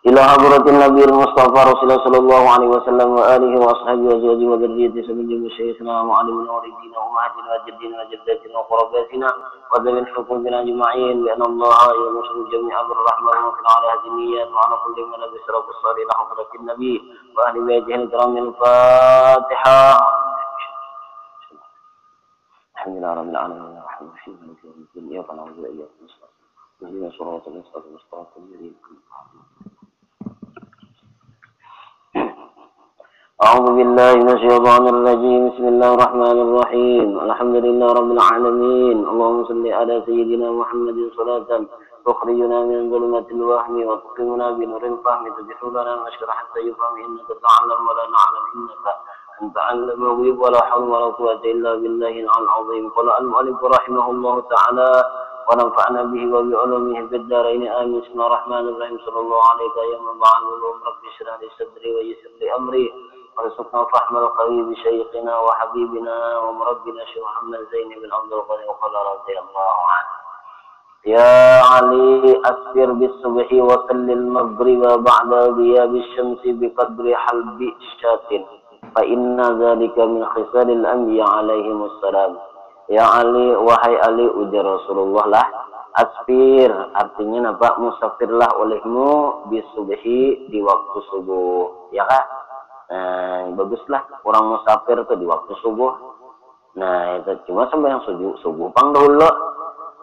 إلى حضرة النبي المصطفى رسول الله صلى الله عليه وسلم وآله وأصحابه وأزواجه وذريته سبيل شيخنا ومعلمنا ووالدينا وأمهاتنا وجدنا وجداتنا وقراباتنا وذوي الحكم بنا أجمعين بأن الله ينصر الجميع بالرحمة ومن على هذه النيات وعلى كل من بسرق الصالح إلى حضرة النبي وأهل بيته الكرام. الفاتحة. الحمد لله رب العالمين الرحمن الرحيم مالك يوم الدين إياك نعبد وإياك نستعين اهدنا الصراط المستقيم صراط الذين أعوذ بالله من الشيطان الرجيم. بسم الله الرحمن الرحيم. الحمد لله رب العالمين. اللهم صل على سيدنا محمد صلاة تخرجنا من ظلمة الوهم وتقيمنا بنور الفهم تجعل لنا نشكر حتى يفهم إنك تعلم ولا نعلم إنك أنت علم الغيوب ولا حول ولا قوة إلا بالله العظيم. قال المؤلف رحمه الله تعالى ونفعنا به وبعلومه في الدارين آمين. بسم الله الرحمن الرحيم. صلى الله عليك يا من بعد العلوم رب اشرح لي صدري ويسر لي أمري وارزقنا فهم القوي بشيخنا وحبيبنا ومربنا شيخ محمد زين بن عبد القادر وقال رضي الله عنه يا علي أسفر بالصبح وصل المغرب بعد غياب الشمس بقدر حلب الشاة فإن ذلك من خصال الأنبياء عليهم السلام. Ya Ali, wahai Ali, ujar Rasulullah lah, asfir, artinya apa? Musafirlah olehmu bisubhi, di waktu subuh. Ya kak? Baguslah orang musafir tuh di waktu subuh. Nah itu cuma sembahyang subuh pang dahulu.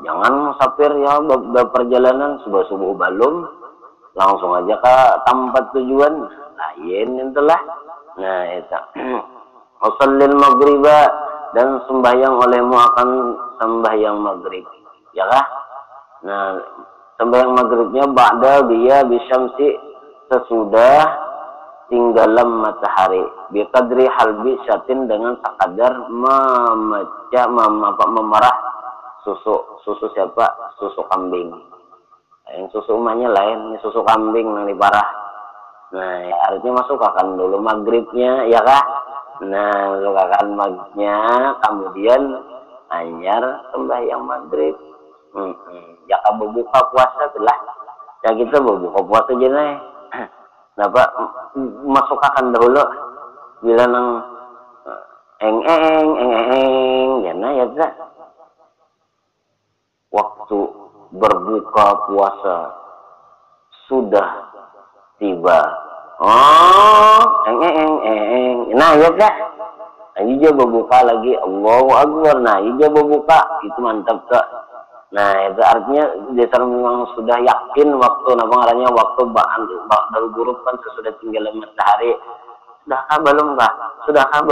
Jangan musafir ya berperjalanan subuh belum langsung aja ke tempat tujuan. Lain itulah. Nah itu. Wasallil maghriba, dan sembahyang olehmu akan sembahyang maghrib. Ya kah? Nah sembahyang maghribnya ba'da biya bisyamsi, sesudah tinggalan matahari, biqadri halbi syatin, dengan sekadar memerah susu siapa? Susu kambing. Yang susu umahnya lain, ini susu kambing yang diparah. Nah ya, artinya masuk akan dulu maghribnya, ya kah? Nah masuk akan maghribnya, kemudian anyar sembahyang maghrib. Ya kamu buka puasa telah, ya kita berbuka puasa aja nih. Napa masuk akan dahulu bila nang eng jana ya tak waktu berbuka puasa sudah tiba. Oh nah ya tak aja berbuka lagi Allahu Akbar. Nah aja berbuka itu mantap tak. Nah itu artinya dasar memang sudah yakin waktu ngarannya waktu ba'dal ghurub kan sesudah tinggal matahari. Sudahkah belum kah? Sudahkah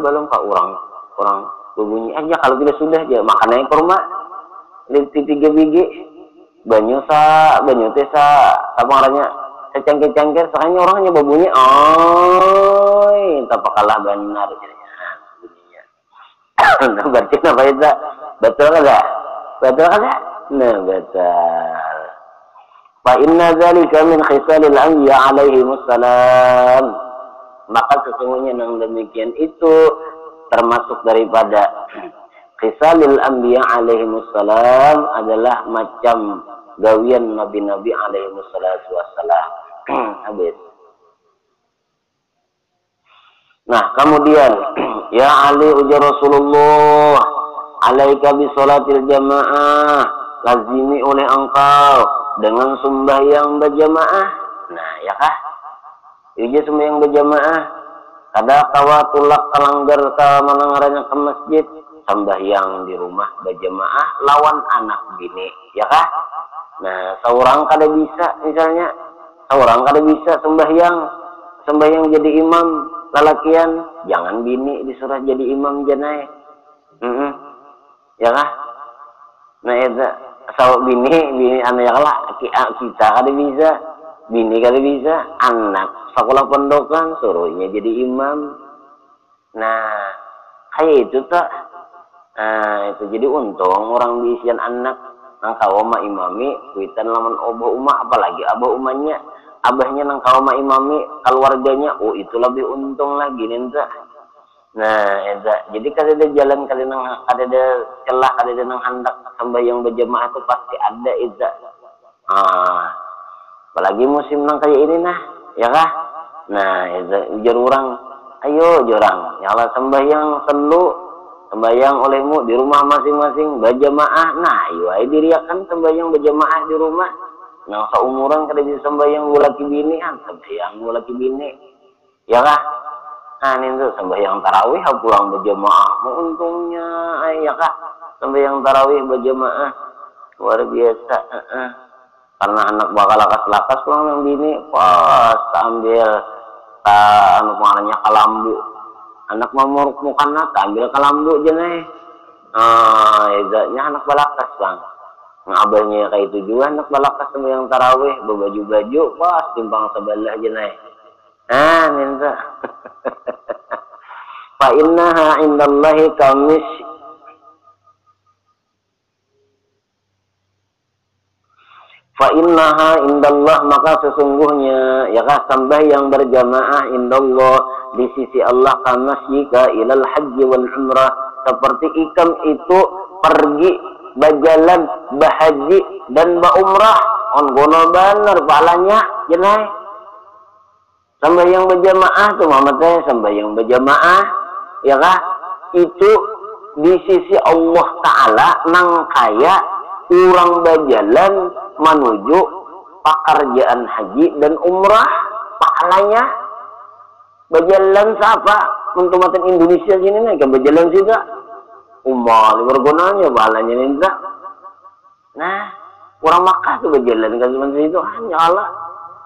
belum kah? Orang berbunyi aja kalau tidak sudah dia makannya kurma 3 biji banyu tesa apa ngarannya secangkir sakanya orangnya berbunyi oi tak kalah benar bunyinya. Nah berarti apa itu? Betul enggak? Betul kan? Nah, betul. Fa inna dzalika min khisalil anbiya alaihi wassalam. Maka sesungguhnya yang demikian itu termasuk daripada khisalil anbiya alaihi wassalam, adalah macam gawian nabi-nabi alaihi wassalam. Habis. Nah, kemudian ya Ali ujar Rasulullah, alaika bi sholatil jamaah, lazimi oleh engkau dengan sembahyang berjamaah. Nah ya kah? Ija sembahyang berjamaah. Kada kawatulak kalanggar ke manangaranya ke masjid, sembahyang di rumah berjamaah lawan anak bini. Ya kah? Nah seorang kada bisa, misalnya seorang kada bisa sembahyang jadi imam lalakian, jangan bini disuruh jadi imam janai. Ya kah? Nah itu asal bini anak yang lah kita kada bisa, bini kada bisa, anak sekolah pondokan suruhnya jadi imam. Nah kayak itu tak. Nah itu jadi untung orang bisian anak nang kawama imami kuitan laman obah umah, apalagi abah umahnya abahnya nang kawama imami keluarganya, oh itu lebih untung lagi ninta. Nah, jadi kalau ada jalan, kalau ada celah, kalau ada nang hendak sembahyang berjamaah itu pasti ada itu. Apalagi musim nang kayak ini nah, ya kah? Nah, ujar orang, ayo jorang, ya Allah sembahyang selu, sembahyang olehmu di rumah masing-masing berjamaah. Nah, ayo ayo diriakan sembahyang berjamaah di rumah. Nah, seumuran kada bisa sembahyang laki bini kan, sembahyang laki bini, ya kah? Nah, ini tuh sembahyang tarawih pulang berjamaah. Untungnya, ya kah? Sembahyang tarawih berjamaah luar biasa. Karena anak bakal lakas-lakas pulang yang bini, pas ambil anak marahnya kalambu, anak mamuruk mukana ambil kalambu jeneh. Izatnya anak balakas bang. Nah, abahnya kayak itu juga anak balakas sembahyang tarawih berbaju-baju, pas timpang sebelah jeneh. Nah, minta. Fa innaha indallahi kamis. Fa innaha indallah, maka sesungguhnya ya kah sembahyang berjamaah indallah di sisi Allah kamasyika ilal haji wal umrah, seperti ikam itu pergi berjalan bahaji dan umrah on gono bener pahalanya jenai. Sembahyang berjamaah tuh mamatnya sembahyang berjamaah ya kah itu di sisi Allah Ta'ala nang kaya orang berjalan menuju pekerjaan haji dan umrah pahalanya berjalan siapa untuk matan Indonesia sini nih kan berjalan juga umal bergunanya pahalanya minta. Nah orang Makkah tuh berjalan kan cuma itu hanya Allah.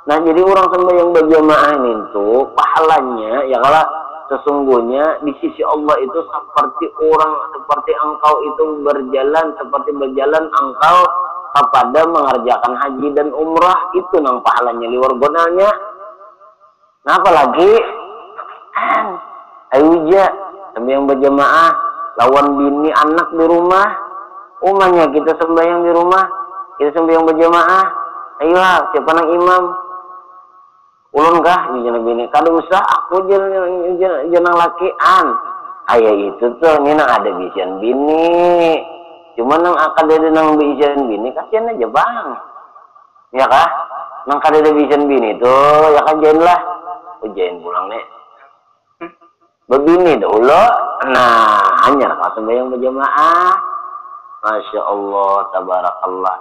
Nah jadi orang sembahyang berjamaah itu pahalanya ya kalau sesungguhnya di sisi Allah itu seperti engkau itu berjalan seperti berjalan engkau kepada mengerjakan haji dan umrah itu nang pahalanya liwar gonanya. Nah apalagi ayuja sembahyang berjamaah lawan bini anak di rumah umahnya kita sembahyang di rumah kita sembahyang berjamaah ayo siapa nang imam ulun kah jeneng bini kada usah aku jeneng lakian aya itu tuh ini nang ada bisian bini cuma nang kada ada nang bisian bini kasihan aja bang ya kah nang kada ada bisian bini tuh ya kan jain lah ujain pulang nih begini dulu nah hanya kalau sembahyang berjamaah masya Allah tabarakallah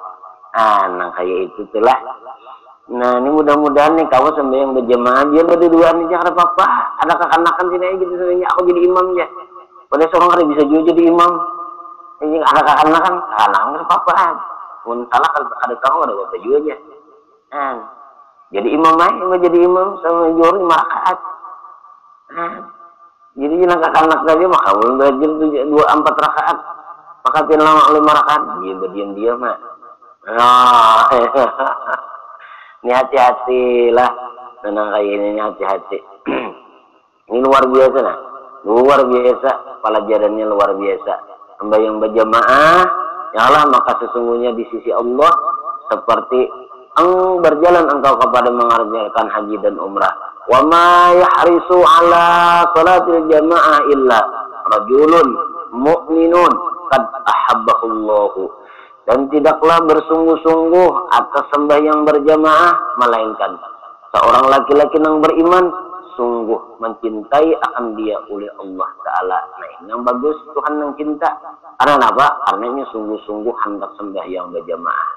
nang kayak itu tuh lah. Nah ini mudah-mudahan nih kamu sembahyang berjamaah biar berdua-duaan aja kada apa-apa. Ada kekanakan sini aja gitu sebenarnya aku jadi imam ya. Pada seorang hari bisa juga jadi imam. Ini ada kekanakan kada apa-apa. Mun salah ada tahu ada apa juga aja. Jadi imam aja jadi imam sama jual 5 rakaat. Jadi jangan kekanak tadi maka belum belajar 4 rakaat. Maka lama 5 rakaat dia berdiam-diam mah. Nah, ini hati-hati lah tenang kayak ini hati-hati. Ini luar biasa nah luar biasa pelajarannya luar biasa sembahyang berjamaah ya Allah maka sesungguhnya di sisi Allah seperti berjalan engkau kepada mengerjakan haji dan umrah. Wa ma yahrisu ala salatil jamaah illa rajulun mu'minun qad ahabbahullahu, dan tidaklah bersungguh-sungguh atas sembahyang berjamaah melainkan seorang laki-laki yang beriman sungguh mencintai akan dia oleh Allah Ta'ala. Nah ini yang bagus Tuhan yang cinta karena apa? Karena ini sungguh-sungguh hendak sembahyang berjamaah.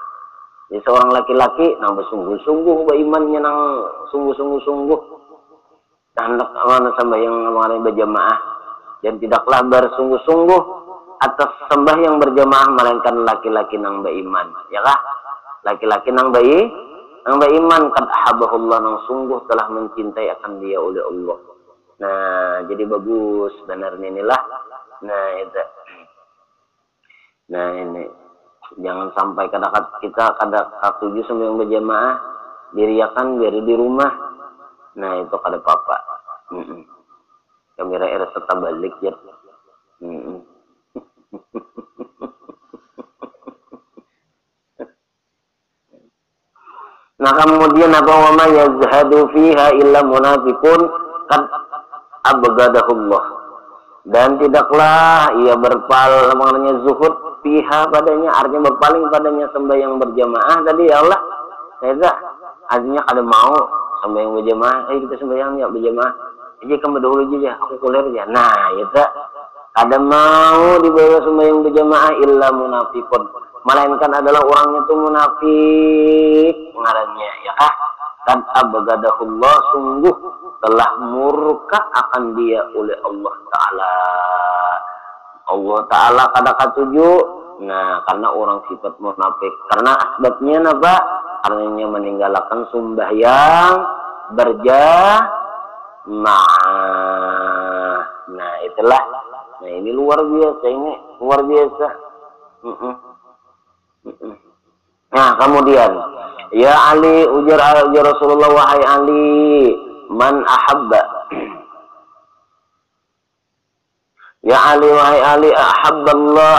Jadi seorang laki-laki yang bersungguh-sungguh berimannya yang sungguh-sungguh hendak sembahyang berjamaah, dan tidaklah bersungguh-sungguh atas sembahyang berjamaah melainkan laki-laki nang beriman ya kah laki-laki nang beriman kad ahabahullah nang sungguh telah mencintai akan dia oleh Allah. Nah jadi bagus benar inilah. Nah itu nah ini jangan sampai kita kada setuju sembahyang berjamaah diriakan biar di rumah. Nah itu kada apa-apa. Kamera serta balik ya. Nah kemudian apa wama yazhadu fiha illa munafiqun qad abgadahullah, dan tidaklah ia maknanya zuhud fiha padanya artinya berpaling padanya sembahyang berjamaah tadi ya Allah. artinya kada mau sembahyang berjamaah, kita sembahyang ya berjamaah, aja kamu dahulu aja, aku kuliah aja. Nah, ya tak, kada mau dibawa sembahyang berjamaah illa munafiqun, melainkan adalah orangnya itu munafik ngarannya, ya kah? Dan abgadahullah, sungguh telah murka akan dia oleh Allah Ta'ala. Allah Ta'ala kada katuju. Nah, karena orang sifat munafik. Karena asbabnya apa? Karena meninggalkan sembahyang berjamaah. Nah, itulah. Nah, ini luar biasa, ini luar biasa. Nah, kemudian ya Ali, ujar Rasulullah, wahai Ali, man ahabba, ya Ali, wahai Ali, ahabballah,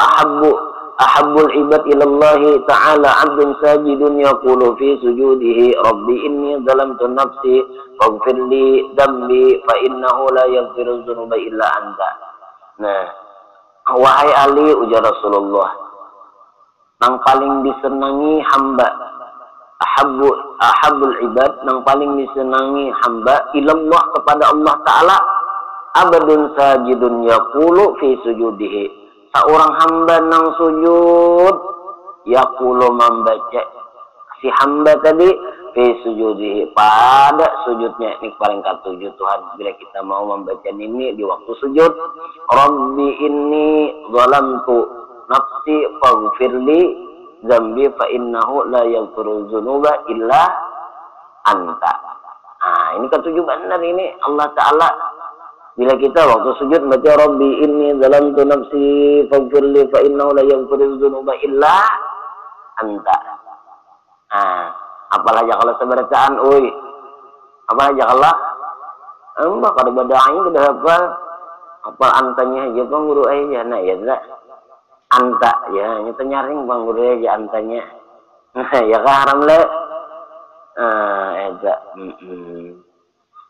ahabbul ibad ilallahi ta'ala abdun sajidun yaqulu fi sujudihi rabbi inni zalamtu nafsi faghfirli dambi fa innahu la yaghfiru dzunuba illa anta. Nah, wahai Ali, ujar Rasulullah, nang paling disenangi hamba, ahabul ibad, nang paling disenangi hamba ilallah, kepada Allah Ta'ala, abadun sajidun yaqulu fi sujudihi, seorang hamba nang sujud, yaqulu, membaca si hamba tadi, fi sujudihi, pada sujudnya. Ini paling ketujuh Tuhan, bila kita mau membaca ini di waktu sujud, rabbi inni zalamtu nafsi faghfirli dzambi fa innahu la yaghfiru dzunuba illa anta. Nah, ini ketujuh benar ini Allah Ta'ala. Bila kita waktu sujud baca rabbi inni zalamtu nafsi faghfirli fa innahu la yaghfiru dzunuba illa anta. Nah, apalagi kalau sebacaan euy. Apalagi kalau embah kada bada'i kada hafal antanya aja bang guru aja. Nah, ya tak. Anta ya, nyata nyaring bang guru aja antanya. Nah, ya kah haram le. Eda.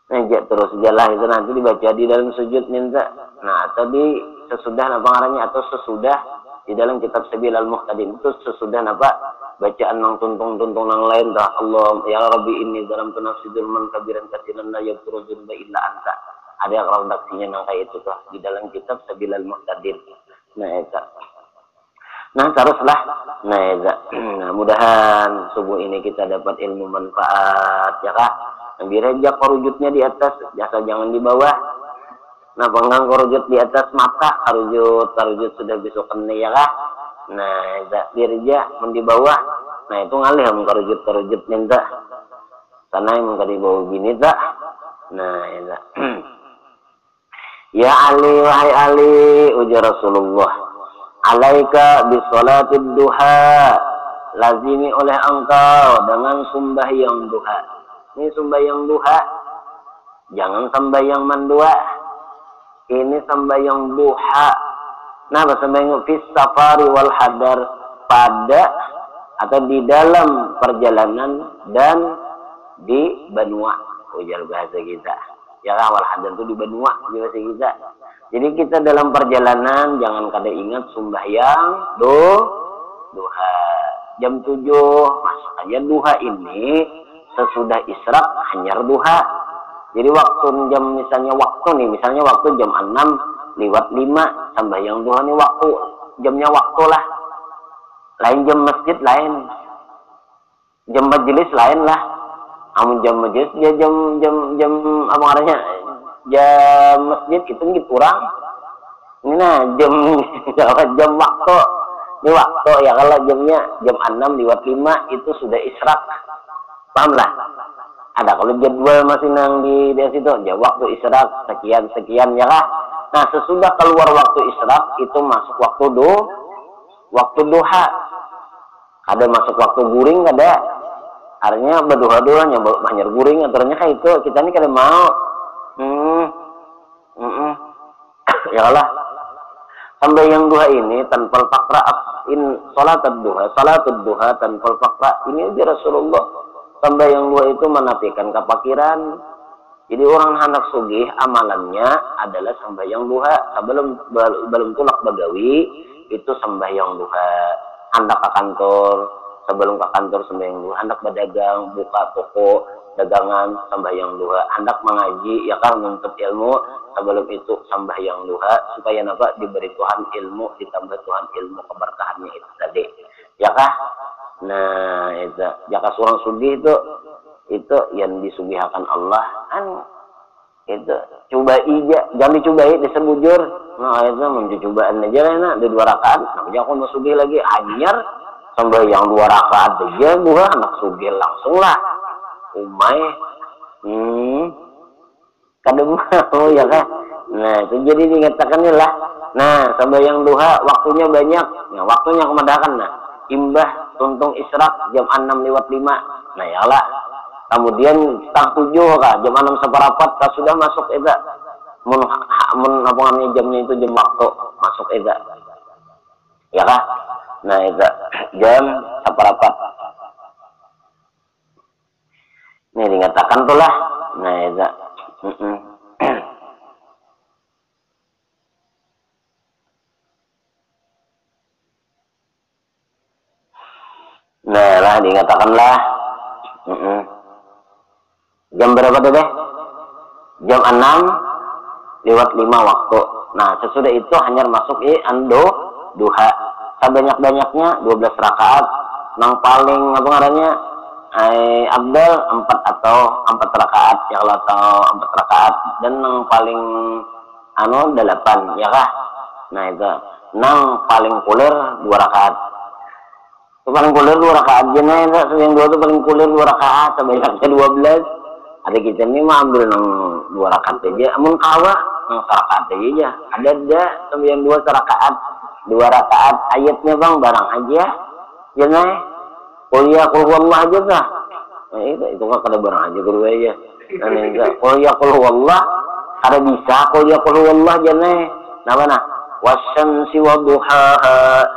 Ngejak terus jalan itu nanti dibaca di dalam sujud minta. Nah, tadi sesudah apa ngarannya, atau sesudah di dalam kitab Sabilal Muhtadin itu sesudah apa bacaan nang tuntung-tuntung nang lain dah, Allah ya Rabbi inni zalamtu nafsi dzulman kabiran katsiran la yaghfiru dzunuba illa anta. Ada redaksinya nang kayak itu tuh di dalam kitab Sabilal Muhtadin. Nah, eta. Nah, teruslah. Nah, mudahan subuh ini kita dapat ilmu manfaat, ya kah? Direjak korujutnya di atas, jasa jangan di bawah. Nah, penggang korujut di atas mata, karujut sudah besok kena, ya kah? Nah, direjak di bawah. Nah, itu ngalih korujut minta. Karena emang di bawah gini tak. Nah, ya. Ya Ali, wahai Ali, ujar Rasulullah, alaika bisolatid duha, lazimi oleh engkau dengan sembahyang duha. Ini sembahyang duha, jangan sembahyang mandua. Ini sembahyang duha. Nah, sembahyang fis safari wal hadar, pada atau di dalam perjalanan dan di benua, ujar bahasa kita. Ya, wal hadar itu di benua bahasa kita. Jadi kita dalam perjalanan jangan kada ingat sembahyang duha. Jam 7 masuk aja duha ini, sesudah israk hanyar duha. Jadi waktu jam misalnya waktu jam 6:05 sembahyang duha nih waktu, jamnya waktu lah. Lain jam masjid lain. Jam majelis lain lah. Amun jam majelis ya jam apa ngarannya? Jam masjid itu gitu kurang. Ini nah jam waktu. Ini waktu ya, kalau jamnya jam 6:05 itu sudah israk. Paham lah? Ada kalau jadwal masih nang di situ, jam waktu israk sekian ya lah. Nah, sesudah keluar waktu israk itu masuk waktu duha. Ada masuk waktu guring ada. Artinya berduha-duha nyambut banyak guring aturnya kayak itu. Kita ini kada mau. Ya Allah. Sembahyang duha ini tanpa fakra salatud duha tanpa fakra. Ini di Rasulullah. Sembahyang duha itu menafikan kepakiran. Jadi orang hendak sugih amalannya adalah sembahyang duha. Belum tulak bagawi itu sembahyang duha. Hendak ke kantor sebelum ke kantor sembahyang duha, hendak berdagang, buka toko dagangan sembahyang duha, hendak mengaji ya kan menuntut ilmu sebelum itu sembahyang duha supaya napa diberi Tuhan ilmu ditambah Tuhan ilmu keberkahannya itu tadi ya kah. Nah itu jaka seorang sugih itu yang disugihakan Allah kan itu coba ija jangan dicobai disebujur. Nah itu mencobaan aja lah di 2 rakaat nah jangan mau sugih lagi anyar sembahyang 2 rakaat aja duha anak sugih langsung lah umay kadang mau ya kan. Nah itu jadi dinyatakan lah. Nah sembahyang duha waktunya banyak. Nah waktunya kemadakan nah imbah tuntung israk jam 6:05. Nah ya lah. Kemudian setengah 7 kah jam 6:15 kah sudah masuk eda. Mun apa namanya jamnya itu jam waktu masuk eda. Ya kah? Nah eda jam 6:15. Ini dikatakan tuh lah. Nah eda. Nah lah dikatakan lah. Jam berapa tuh deh? Jam 6:05 waktu. Nah sesudah itu hanya masuk duha. Sebanyak-banyaknya 12 rakaat. Nang paling apa ngarannya? Abdal 4 rakaat ya kalau atau 4 rakaat dan nang paling 8 ya kah. Nah itu nang paling kulir 2 rakaat. Paling kulir 2 rakaat aja itu yang 2 tuh paling kulir 2 rakaat sebanyaknya 12. Ada kita ini mah ambil nang 2 rakaat aja amun kawa nang rakaat aja ada yang 2 rakaat 2 rakaat ayatnya bang barang aja ya nih kuliah kulhuwallah aja dah. Nah, itu kan kada barang aja guru aja nah enggak kuliah kulhuwallah kada bisa kuliah kulhuwallah aja nih nah mana wasyamsi waduhaha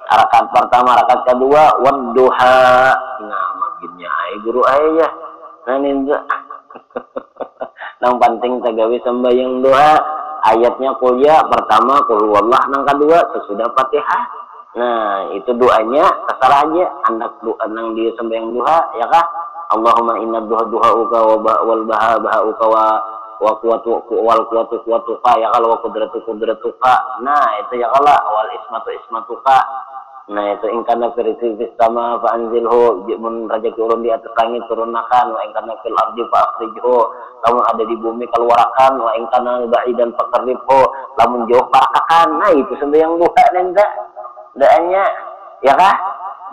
rakaat pertama rakaat kedua wadduha nah makinnya ay guru aja nah enggak nang penting tagawi sembahyang duha ayatnya kuliah pertama qul huwallah nang kedua sesudah Fatihah. Nah itu doanya terserah aja hendak doa nang dia sembahyang duha ya kah. Allahumma inna duhauka wal bahauka wa quwwatuka ya kalau wa qudratuka. Nah itu ya kalau wal ismatuka. Nah itu ingkana fis sama fa anzilhu mun rajaki ulun di atas langit turunkan wa ingkana fil ardi fa akhrijhu lamun ada di bumi keluarkan wa ingkana ba'idan faqribhu lamun jauh parakakan. Nah itu sembahyang duha nenda doanya ya kah.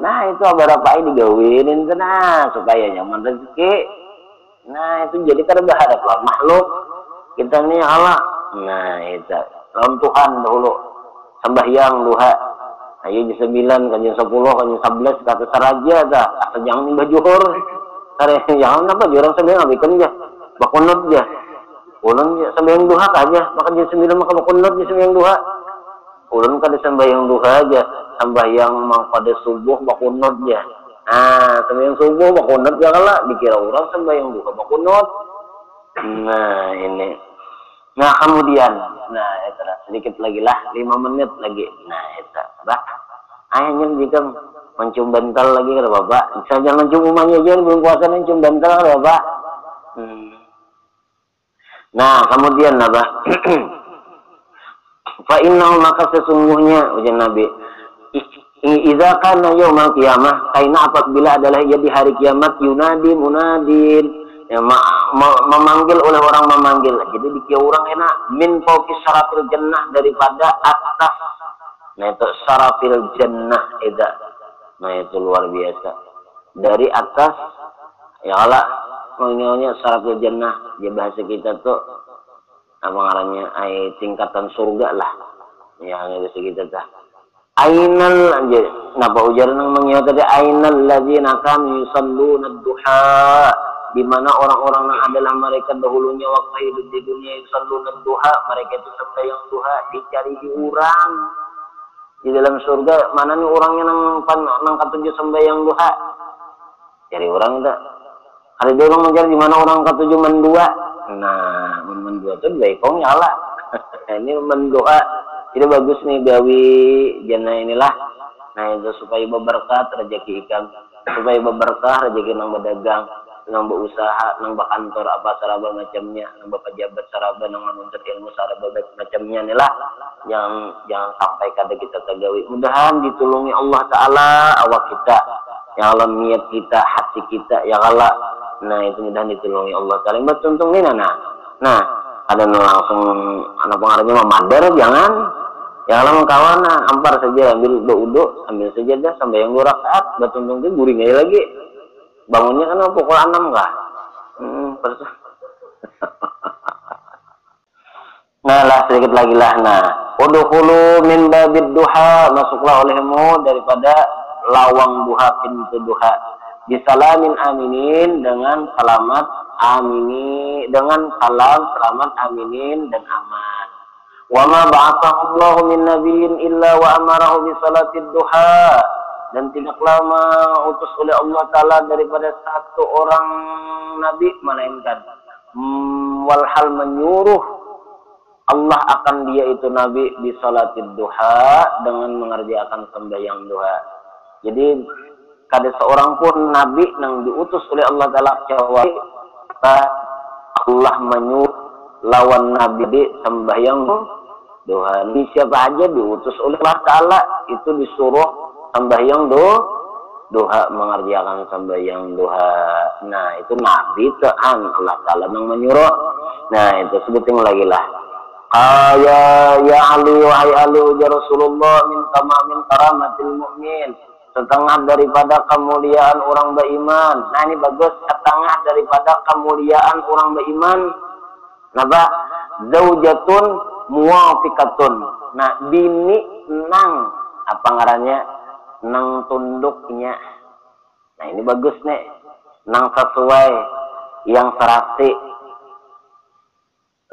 Nah itu berapa ini digawinin nah supaya nyaman rezeki. Nah itu jadi kada berharap lah makhluk kita nih Allah. Nah itu lawan Tuhan dahulu sembahyang duha. Ayo di 9, kanjeng 10, kanjeng 11 kata saraja dah. Asal jangan nimbah juhur. Sare jangan apa jurang sembahyang abikan aja. Bakunut aja. Ulun sembahyang duha aja. Maka jam 9 maka bakunut di sembahyang duha. Ulun kada sembahyang duha aja. Sembahyang pada subuh bakunut aja. Ah, sembahyang subuh bakunut ya kala dikira orang sembahyang duha bakunut. Nah, ini. Nah kemudian, nah itu sedikit lagi lah 5 menit lagi. Nah itu, bah, akhirnya jika mencium bantal lagi kada bapak. Jangan mencium umahnya aja belum puasa mencium bantal kada bapak. Nah kemudian bah, fa innahu maka sesungguhnya ujian Nabi. Idza kana yaumul qiyamah, kaina apabila adalah ia di hari kiamat yunadi munadin. Ya, memanggil oleh orang memanggil. Jadi dikira orang enak min fauqis syarafil jannah daripada atas. Nah itu syarafil jannah eda. Nah itu luar biasa. Dari atas ya Allah mengingatnya syarafil jannah di bahasa kita tuh apa ngarannya tingkatan surga lah. Ya bahasa kita tuh. Ainal anjir. Napa ujaran yang mengingat tadi ainal ladzina kanu yusalluna ad-duha. Di mana orang-orang yang adalah mereka dahulunya waktu hidup di dunia yusalluna duha, mereka itu sembahyang duha dicari di orang di dalam surga. Mana nih orangnya nang ketujuh sembahyang duha cari orang tak ada dia orang mencari di mana orang ketujuh mendua. Nah mendua itu baikong nyala ini mendua itu bagus nih gawi jana inilah. Nah itu supaya berberkat rezeki ikan supaya berberkah rezeki nang berdagang, nang berusaha, nang berkantor apa saraba macamnya, nang pejabat saraba nang menuntut ilmu saraba macamnya inilah yang jangan sampai kada kita tergawi. Mudahan ditulungi Allah Taala awak kita, ya Allah niat kita, hati kita, ya Allah. Nah itu mudahan ditulungi Allah Taala. Bertuntung ni nah ada langsung anak pengarangnya memadar jangan. Ya kalau kawan ampar saja ambil uduk, ambil sajadah sampai yang 2 rakaat, bertuntung itu guring aja lagi. Bangunnya kan pukul 6 kah? Nah lah sedikit lagi lah. Nah, udkhulu min babid duha, masuklah olehmu daripada lawang duha, pintu duha. Bisalamin aminin, dengan selamat amini, dengan salam selamat aminin dan aman. Wa ma ba'athahu Allah min nabiyyin illa wa amarahu bi salatid duha, dan tidaklah utus oleh Allah Taala daripada satu orang nabi melainkan walhal menyuruh Allah akan dia itu nabi bi salatid duha, dengan mengerjakan sembahyang duha. Jadi kada seorang pun nabi yang diutus oleh Allah Taala kecuali Allah menyuruh lawan nabi di sembahyang duha. Ini siapa aja diutus oleh Allah Ta'ala itu disuruh sembahyang duha, mengerjakan sembahyang duha. Nah itu nabi Tuhan Allah Ta'ala yang menyuruh. Nah itu sebutin lagi lah. Ya Ali, wahai Ali, ujar Rasulullah, min tamamin karamatil mu'min, setengah daripada kemuliaan orang beriman. Nah ini bagus, setengah daripada kemuliaan orang beriman. Napa? Zaujatun muwafiqatun. Nah, bini nang apa ngarannya? Nang tunduknya. Nah, ini bagus nih. Nang sesuai, yang serasi.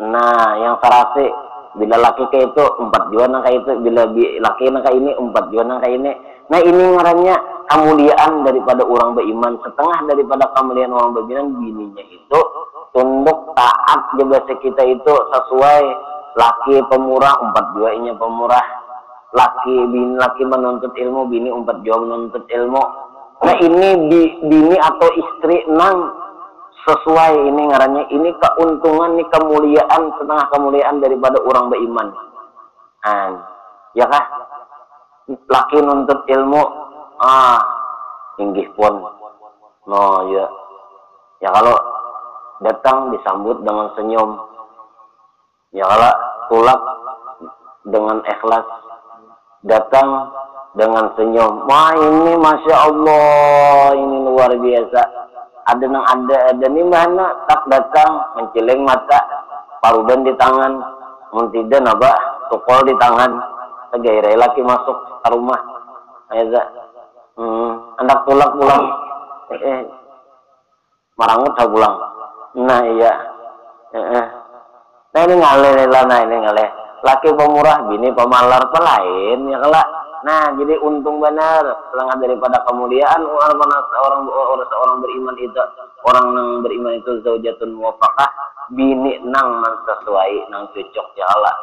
Nah, yang serasi bila laki kayak itu 4 juta nang kayak itu, bila laki nang kayak ini 4 juta nang kayak ini. Nah, ini ngarannya kemuliaan daripada orang beriman. Setengah daripada kemuliaan orang beriman, bininya itu tunduk taat je bahasa kita itu sesuai. Laki pemurah 4 juta nya pemurah, laki menuntut ilmu, bini 4 juta menuntut ilmu. Nah ini bini atau istri nang sesuai, ini ngarannya ini keuntungan, ini kemuliaan, setengah kemuliaan daripada orang beriman. Ya kah? Laki nuntut ilmu inggih pun no ya kalau datang disambut dengan senyum, ya kalau tulak dengan ikhlas, datang dengan senyum. Wah ini masya Allah, ini luar biasa. Ada nih mana tak datang menceleng mata, parudan di tangan, muntidan apa, tukol di tangan, segairai laki masuk ke rumah, ayah anak tulak pulang, marangut tak pulang. Nah iya, nah ini ngaleh lah, nah ini ngaleh. Laki pemurah, bini pemalar pelain ya kelak. Nah jadi untung benar setengah daripada kemuliaan orang beriman itu, orang yang beriman itu zaujatun muwafaqah, bini nang sesuai, nang cocok ya Allah.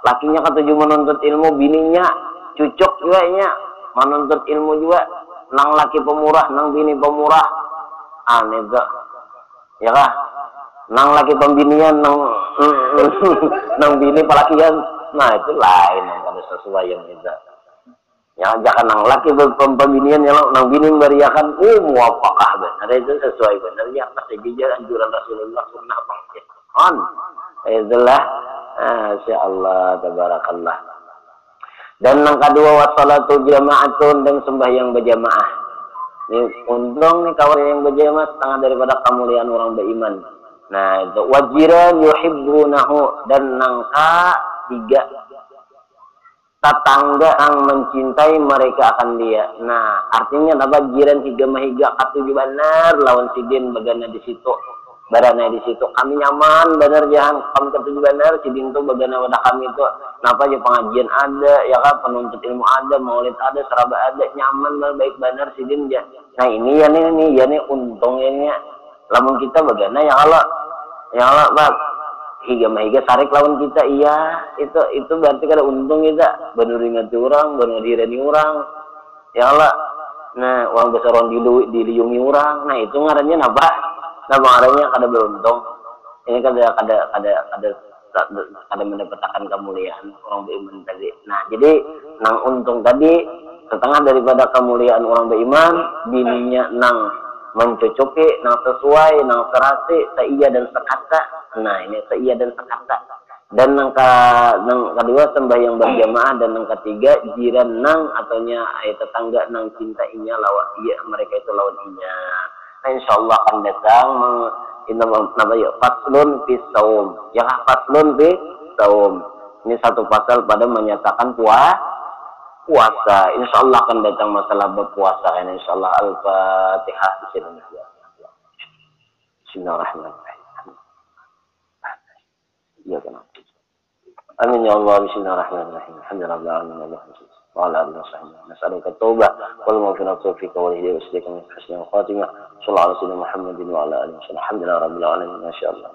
Lakinya ketujuh menuntut ilmu, bininya cocok juga nya menuntut ilmu juga, nang laki pemurah, nang bini pemurah, aneh gak ya kah? Nang laki pembinian, nang bini pelakian, nah itu lain yang kada sesuai yang itu. Ya jangan nang laki pembinian ya nang bini beriakan muwafaqah benar itu sesuai benar ya pasti bija anjuran Rasulullah sunnah bang. Itulah insyaallah tabarakallah. Dan yang kedua wassalatu jama'atun, dan sembahyang berjamaah. Ini untung nih kawan yang berjamaah setengah daripada kemuliaan orang beriman. Nah itu wajiran yuhibbunahu, dan nangka 3 tetangga yang mencintai mereka akan dia. Nah, artinya apa? Jiran 3 mahiga katuju benar lawan sidin bagana di situ. Barana di situ kami nyaman benar, jangan kami ketuju benar sidin tuh bagana wadah kami itu. Napa aja pengajian ada, ya kan, penuntut ilmu ada, maulid ada, seraba ada, nyaman baik benar sidin ya. Nah, ini ya nih untungnya. Lamun kita bagana ya Allah Bang. Higa mahiga sarik lawan kita, iya itu berarti kada untung kita bener ingat orang, bener direni orang ya Allah. Nah, orang besar orang diliungi orang. Nah, itu ngarannya apa? Nah, ngarannya kada beruntung. Ini kada mendapatkan kemuliaan orang beriman tadi. Nah, jadi nang untung tadi setengah daripada kemuliaan orang beriman, bininya nang mencocoki, nang sesuai, nang serasi, seiya dan sekata. Nah, ini seiya dan sekata. Dan nang kedua sembahyang berjamaah, dan nang ketiga jiran nang ataunya tetangga nang cinta inya lawan iya mereka itu lawan inya. Nah, insyaallah akan datang nama ya faslun fi saum. Ya faslun fi saum. Ini satu pasal pada menyatakan puasa. Insyaallah akan datang masalah berpuasa. Ini insyaallah Al-Fatihah di sini. Bismillahirrahmanirrahim. Ya kan. Amin ya Allah. Bismillahirrahmanirrahim. Alhamdulillah. وعلى آله وصحبه نسألك التوبة والمغفرة والتوفيق والهداية والسداد من حسن الخاتمة صلى الله على سيدنا محمد وعلى آله وصحبه الحمد لله رب العالمين ما شاء الله.